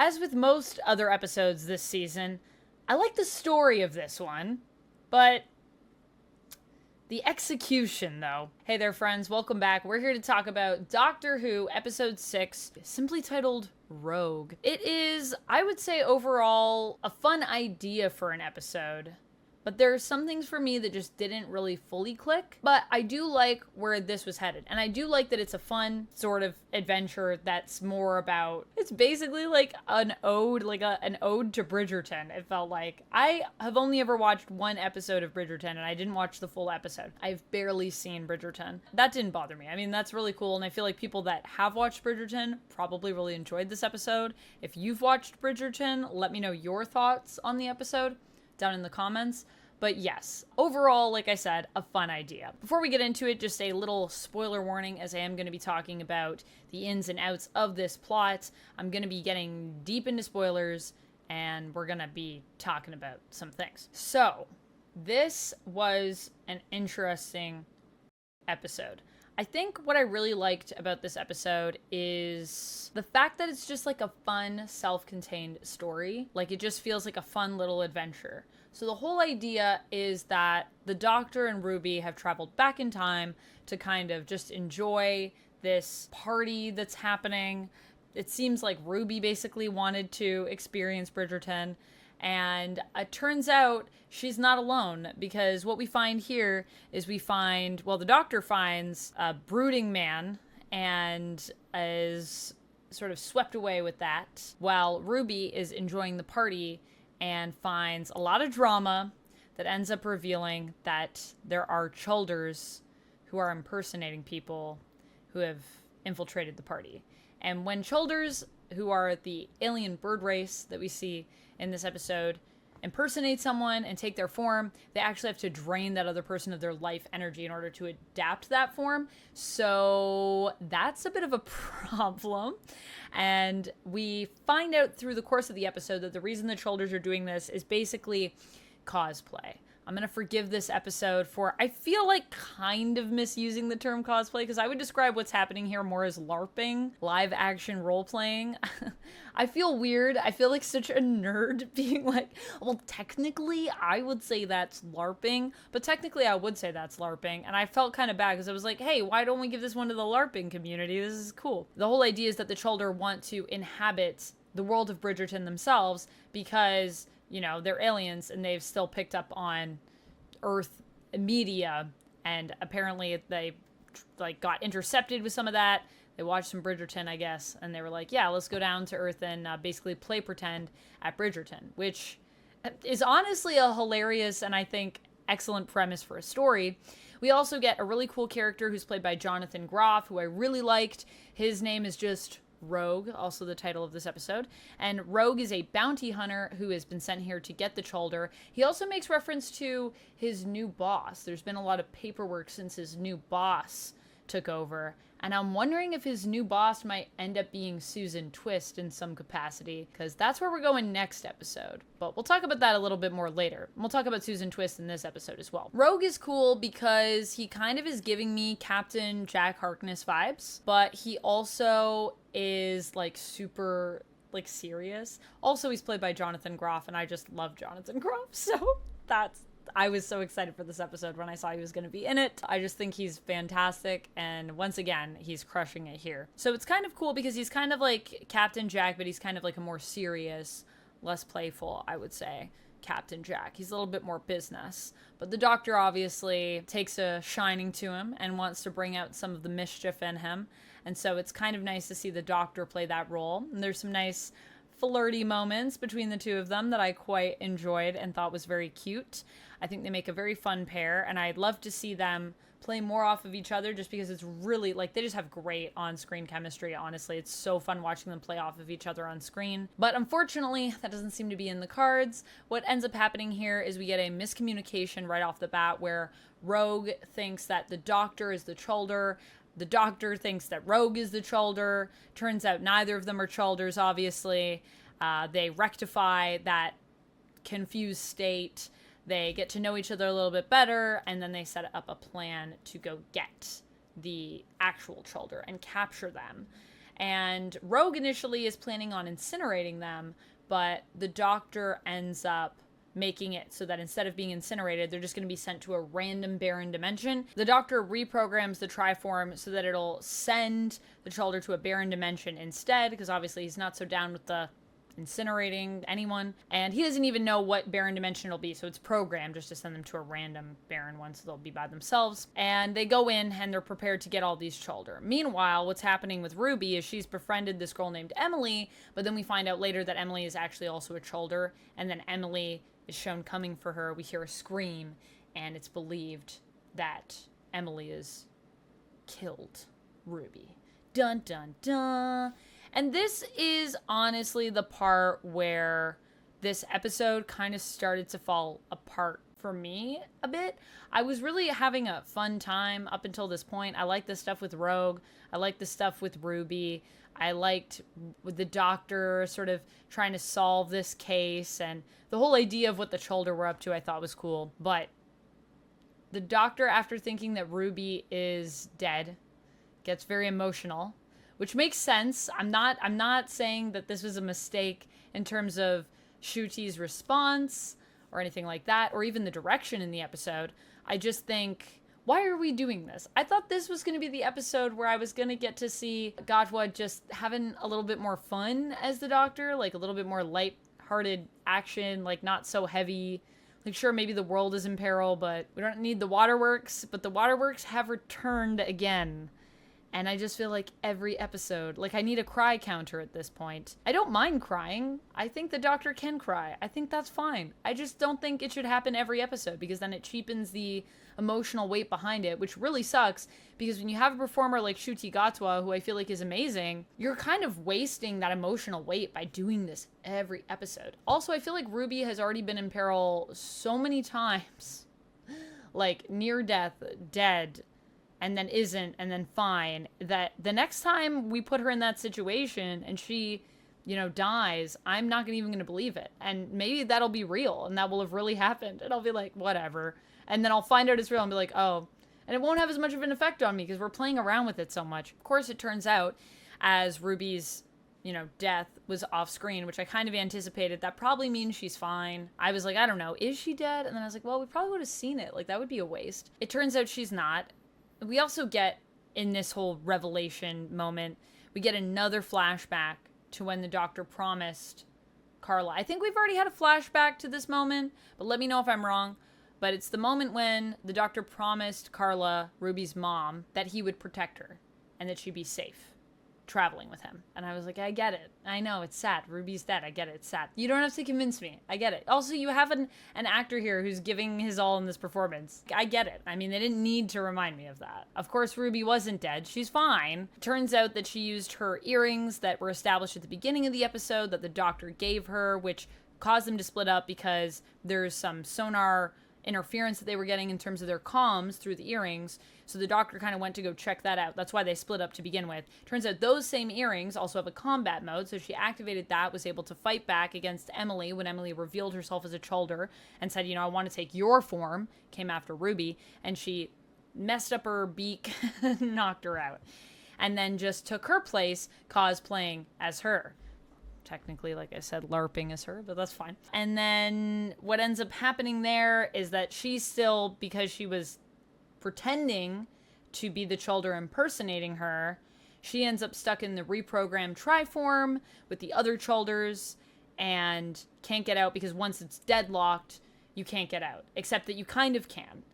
As with most other episodes this season, I like the story of this one, but the execution, though. Hey there, friends. Welcome back. We're here to talk about Doctor Who, Episode 6, simply titled Rogue. It is, I would say, overall, a fun idea for an episode. But there are some things for me that just didn't really fully click. But I do like where this was headed. And I do like that it's a fun sort of adventure that's more about... It's basically like an ode, an ode to Bridgerton, it felt like. I have only ever watched one episode of Bridgerton, and I didn't watch the full episode. I've barely seen Bridgerton. That didn't bother me. I mean, that's really cool, and I feel like people that have watched Bridgerton probably really enjoyed this episode. If you've watched Bridgerton, let me know your thoughts on the episode down in the comments. But yes, overall, like I said, a fun idea. Before we get into it, just a little spoiler warning, as I am going to be talking about the ins and outs of this plot. I'm going to be getting deep into spoilers, and we're going to be talking about some things. So, this was an interesting episode. I think what I really liked about this episode is the fact that it's just like a fun, self-contained story. Like, it just feels like a fun little adventure. So the whole idea is that the Doctor and Ruby have traveled back in time to kind of just enjoy this party that's happening. It seems like Ruby basically wanted to experience Bridgerton. And it turns out she's not alone, because what we find here is the Doctor finds a brooding man and is sort of swept away with that, while Ruby is enjoying the party and finds a lot of drama that ends up revealing that there are Chulders who are impersonating people who have infiltrated the party. And when Chulders, who are the alien bird race that we see in this episode, impersonate someone and take their form, they actually have to drain that other person of their life energy in order to adapt that form. So that's a bit of a problem. And we find out through the course of the episode that the reason the Chulders are doing this is basically cosplay. I'm going to forgive this episode for, I feel like, kind of misusing the term cosplay, because I would describe what's happening here more as LARPing, live action role playing. I feel weird. I feel like such a nerd being like, well, technically I would say that's LARPing, but technically I would say that's LARPing. And I felt kind of bad because I was like, hey, why don't we give this one to the LARPing community? This is cool. The whole idea is that the Chulder want to inhabit the world of Bridgerton themselves because, you know, they're aliens and they've still picked up on Earth media, and apparently they got intercepted with some of that. They watched some Bridgerton, I guess, and they were like, yeah, let's go down to Earth and basically play pretend at Bridgerton, which is honestly a hilarious and I think excellent premise for a story. We also get a really cool character who's played by Jonathan Groff, who I really liked. His name is just Rogue, also the title of this episode. And Rogue is a bounty hunter who has been sent here to get the Chulder. He also makes reference to his new boss. There's been a lot of paperwork since his new boss took over. And I'm wondering if his new boss might end up being Susan Twist in some capacity, because that's where we're going next episode. But we'll talk about that a little bit more later. We'll talk about Susan Twist in this episode as well. Rogue is cool because he kind of is giving me Captain Jack Harkness vibes, but he also is like super like serious. Also, he's played by Jonathan Groff, and I just love Jonathan Groff, so I was so excited for this episode when I saw he was going to be in it. I just think he's fantastic, and once again, he's crushing it here. So it's kind of cool because he's kind of like Captain Jack, but he's kind of like a more serious, less playful, I would say, Captain Jack. He's a little bit more business. But the Doctor obviously takes a shining to him and wants to bring out some of the mischief in him. And so it's kind of nice to see the Doctor play that role. And there's some nice flirty moments between the two of them that I quite enjoyed and thought was very cute. I think they make a very fun pair, and I'd love to see them play more off of each other just because it's really, like, they just have great on-screen chemistry, honestly. It's so fun watching them play off of each other on screen. But unfortunately, that doesn't seem to be in the cards. What ends up happening here is we get a miscommunication right off the bat where Rogue thinks that the Doctor is the Chulder. The Doctor thinks that Rogue is the Chulder. Turns out neither of them are Chulders, obviously. They rectify that confused state. They get to know each other a little bit better, and then they set up a plan to go get the actual Chulder and capture them. And Rogue initially is planning on incinerating them, but the doctor ends up making it so that instead of being incinerated, they're just going to be sent to a random barren dimension. The doctor reprograms the Triform so that it'll send the Chulder to a barren dimension instead, because obviously he's not so down with the incinerating anyone, and he doesn't even know what barren dimension it'll be, so it's programmed just to send them to a random barren one, so they'll be by themselves. And they go in and they're prepared to get all these Chulder. Meanwhile, what's happening with Ruby is she's befriended this girl named Emily, but then we find out later that Emily is actually also a Chulder, and then Emily is shown coming for her. We hear a scream, and it's believed that Emily has killed Ruby. Dun dun dun. And this is honestly the part where this episode kind of started to fall apart for me a bit. I was really having a fun time up until this point. I liked the stuff with Rogue. I liked the stuff with Ruby. I liked with the doctor sort of trying to solve this case, and the whole idea of what the Chulder were up to I thought was cool. But the doctor, after thinking that Ruby is dead, gets very emotional, which makes sense. I'm not saying that this was a mistake in terms of Ncuti's response or anything like that, or even the direction in the episode. I just think, why are we doing this? I thought this was going to be the episode where I was going to get to see Gatwa just having a little bit more fun as the doctor, like a little bit more light-hearted action, like not so heavy. Like, sure, maybe the world is in peril, but we don't need the waterworks. But the waterworks have returned again. And I just feel like every episode, like I need a cry counter at this point. I don't mind crying. I think the doctor can cry. I think that's fine. I just don't think it should happen every episode, because then it cheapens the emotional weight behind it, which really sucks, because when you have a performer like Ncuti Gatwa, who I feel like is amazing, you're kind of wasting that emotional weight by doing this every episode. Also, I feel like Ruby has already been in peril so many times. Like near death, dead, and then isn't, and then fine, that the next time we put her in that situation and she, you know, dies, I'm not even going to believe it. And maybe that'll be real, and that will have really happened. And I'll be like, whatever. And then I'll find out it's real and be like, oh. And it won't have as much of an effect on me because we're playing around with it so much. Of course, it turns out, as Ruby's, you know, death was off screen, which I kind of anticipated, that probably means she's fine. I was like, I don't know, is she dead? And then I was like, well, we probably would have seen it. Like, that would be a waste. It turns out she's not. We also get, in this whole revelation moment, we get another flashback to when the doctor promised Carla. I think we've already had a flashback to this moment, but let me know if I'm wrong. But it's the moment when the doctor promised Carla, Ruby's mom, that he would protect her and that she'd be safe traveling with him. And I was like, I get it. I know, it's sad. Ruby's dead. I get it. It's sad. You don't have to convince me. I get it. Also, you have an actor here who's giving his all in this performance. I get it. I mean, they didn't need to remind me of that. Of course, Ruby wasn't dead. She's fine. Turns out that she used her earrings that were established at the beginning of the episode that the doctor gave her, which caused them to split up because there's some sonar interference that they were getting in terms of their comms through the earrings. So the doctor kind of went to go check that out. That's why they split up to begin with. Turns out those same earrings also have a combat mode, so she activated that, was able to fight back against Emily when Emily revealed herself as a Chulder and said, you know, I want to take your form, came after Ruby, and she messed up her beak, knocked her out, and then just took her place cosplaying as her. Technically, like I said, LARPing as her, but that's fine. And then what ends up happening there is that she's still, because she was pretending to be the Chulder impersonating her, she ends up stuck in the reprogrammed Triform with the other Chulders and can't get out because once it's deadlocked, you can't get out. Except that you kind of can.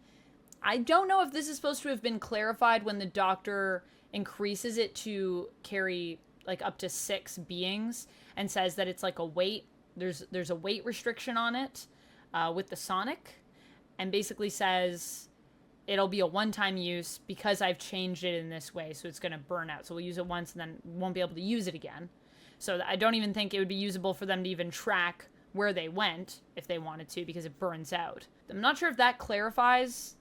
I don't know if this is supposed to have been clarified when the doctor increases it to carry like up to 6 beings and says that it's like a weight. There's a weight restriction on it with the Sonic, and basically says it'll be a one-time use because I've changed it in this way, so it's going to burn out. So we'll use it once and then won't be able to use it again. So I don't even think it would be usable for them to even track where they went if they wanted to, because it burns out. I'm not sure if that clarifies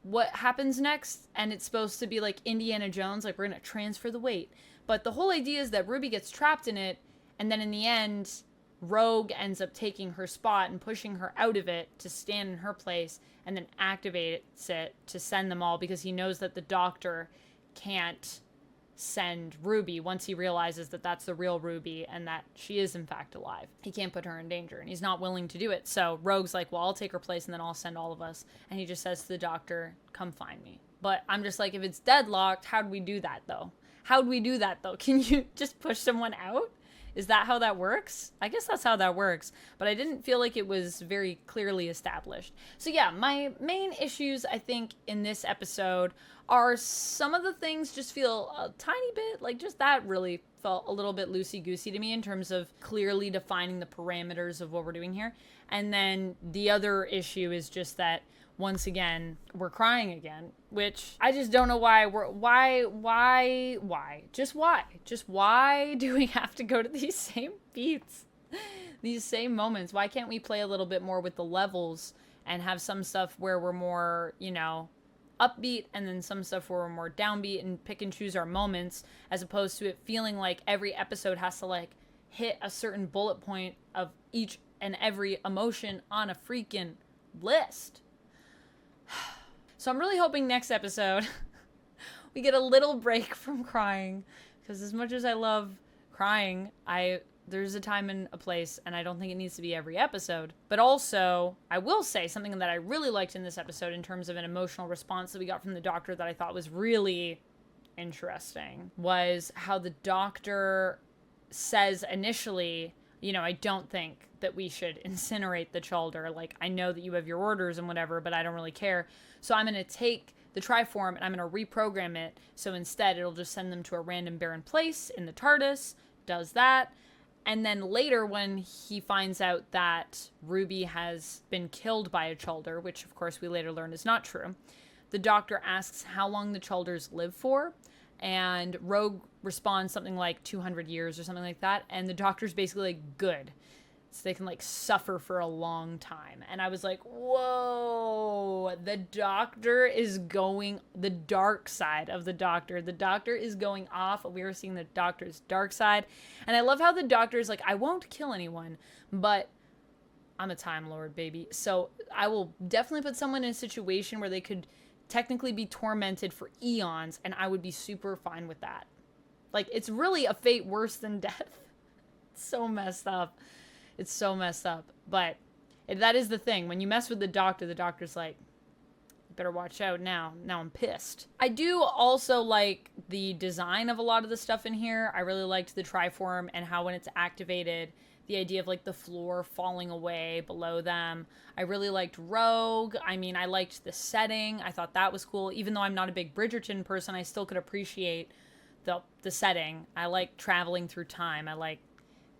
what happens next, and it's supposed to be like Indiana Jones, like we're going to transfer the weight. But the whole idea is that Ruby gets trapped in it, and then in the end, Rogue ends up taking her spot and pushing her out of it to stand in her place, and then activates it to send them all, because he knows that the doctor can't send Ruby once he realizes that that's the real Ruby and that she is in fact alive. He can't put her in danger, and he's not willing to do it. So Rogue's like, well, I'll take her place and then I'll send all of us. And he just says to the doctor, come find me. But I'm just like, if it's deadlocked, how'd we do that though? Can you just push someone out? Is that how that works? I guess that's how that works, but I didn't feel like it was very clearly established. So yeah, my main issues, I think, in this episode are some of the things just feel a tiny bit, like just that really felt a little bit loosey-goosey to me in terms of clearly defining the parameters of what we're doing here. And then the other issue is just that once again, we're crying again, which I just don't know why Just why do we have to go to these same beats, these same moments? Why can't we play a little bit more with the levels and have some stuff where we're more, you know, upbeat and then some stuff where we're more downbeat and pick and choose our moments, as opposed to it feeling like every episode has to like hit a certain bullet point of each and every emotion on a freaking list. So I'm really hoping next episode we get a little break from crying, because as much as I love crying, there's a time and a place, and I don't think it needs to be every episode. But also, I will say something that I really liked in this episode in terms of an emotional response that we got from the doctor that I thought was really interesting, was how the doctor says initially, you know, I don't think that we should incinerate the Chulder. Like, I know that you have your orders and whatever, but I don't really care. So I'm going to take the Triform and I'm going to reprogram it. So instead, it'll just send them to a random barren place in the Tardis, does that. And then later, when he finds out that Ruby has been killed by a Chulder, which of course we later learn is not true, the doctor asks how long the Chulders live for. And Rogue responds something like 200 years or something like that. And the doctor's basically like, good. So they can like suffer for a long time. And I was like, whoa, the doctor is going, the dark side of the doctor. The doctor is going off. We are seeing the doctor's dark side. And I love how the doctor is like, I won't kill anyone, but I'm a Time Lord, baby. So I will definitely put someone in a situation where they could technically be tormented for eons, and I would be super fine with that. Like, it's really a fate worse than death. It's so messed up. It's so messed up. But that is the thing. When you mess with the doctor's like, you better watch out now. Now I'm pissed. I do also like the design of a lot of the stuff in here. I really liked the Triform and how when it's activated, the idea of like the floor falling away below them. I really liked Rogue. I mean, I liked the setting. I thought that was cool. Even though I'm not a big Bridgerton person, I still could appreciate the setting. I like traveling through time. I like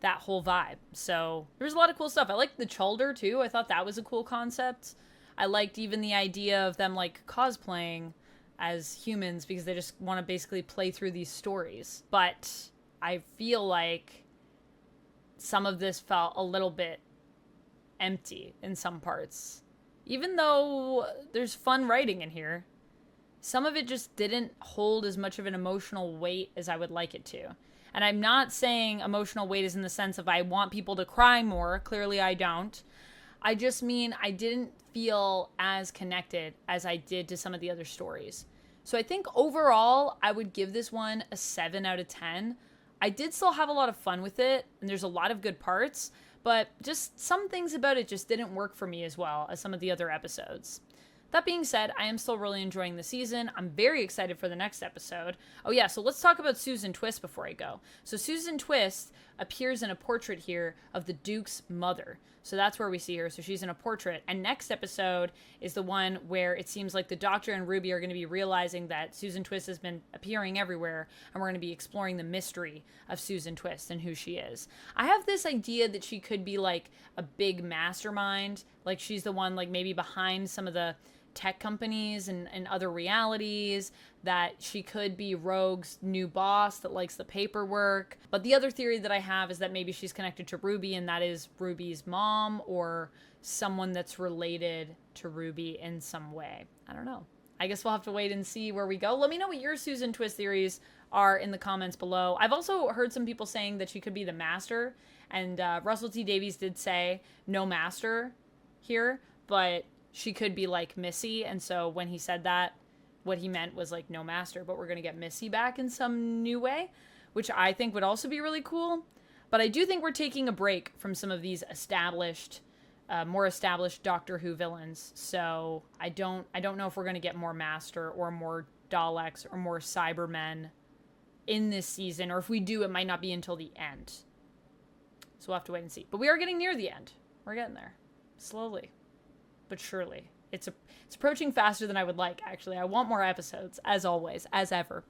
that whole vibe. So there was a lot of cool stuff. I liked the Chulder too. I thought that was a cool concept. I liked even the idea of them like cosplaying as humans because they just want to basically play through these stories. But I feel like some of this felt a little bit empty in some parts. Even though there's fun writing in here, some of it just didn't hold as much of an emotional weight as I would like it to. And I'm not saying emotional weight is in the sense of I want people to cry more. Clearly I don't. I just mean I didn't feel as connected as I did to some of the other stories. So I think overall, I would give this one a 7 out of 10. I did still have a lot of fun with it, and there's a lot of good parts, but just some things about it just didn't work for me as well as some of the other episodes. That being said, I am still really enjoying the season. I'm very excited for the next episode. Oh yeah, so let's talk about Susan Twist before I go. So Susan Twist appears in a portrait here of the Duke's mother. So that's where we see her. So she's in a portrait. And next episode is the one where it seems like the Doctor and Ruby are going to be realizing that Susan Twist has been appearing everywhere. And we're going to be exploring the mystery of Susan Twist and who she is. I have this idea that she could be like a big mastermind. Like she's the one like maybe behind some of the tech companies and other realities, that she could be Rogue's new boss that likes the paperwork. But the other theory that I have is that maybe she's connected to Ruby and that is Ruby's mom or someone that's related to Ruby in some way. I don't know. I guess we'll have to wait and see where we go. Let me know what your Susan Twist theories are in the comments below. I've also heard some people saying that she could be the master, and Russell T Davies did say no master here, but she could be like Missy, and so when he said that, what he meant was like no master, but we're going to get Missy back in some new way, which I think would also be really cool. But I do think we're taking a break from some of these established, more established Doctor Who villains. So I don't know if we're going to get more Master or more Daleks or more Cybermen in this season, or if we do, it might not be until the end. So we'll have to wait and see. But we are getting near the end. We're getting there. Slowly. But surely. It's approaching faster than I would like, actually. I want more episodes, as always, as ever.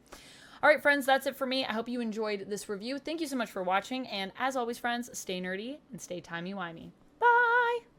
All right, friends, that's it for me. I hope you enjoyed this review. Thank you so much for watching. And as always, friends, stay nerdy and stay timey-wimey.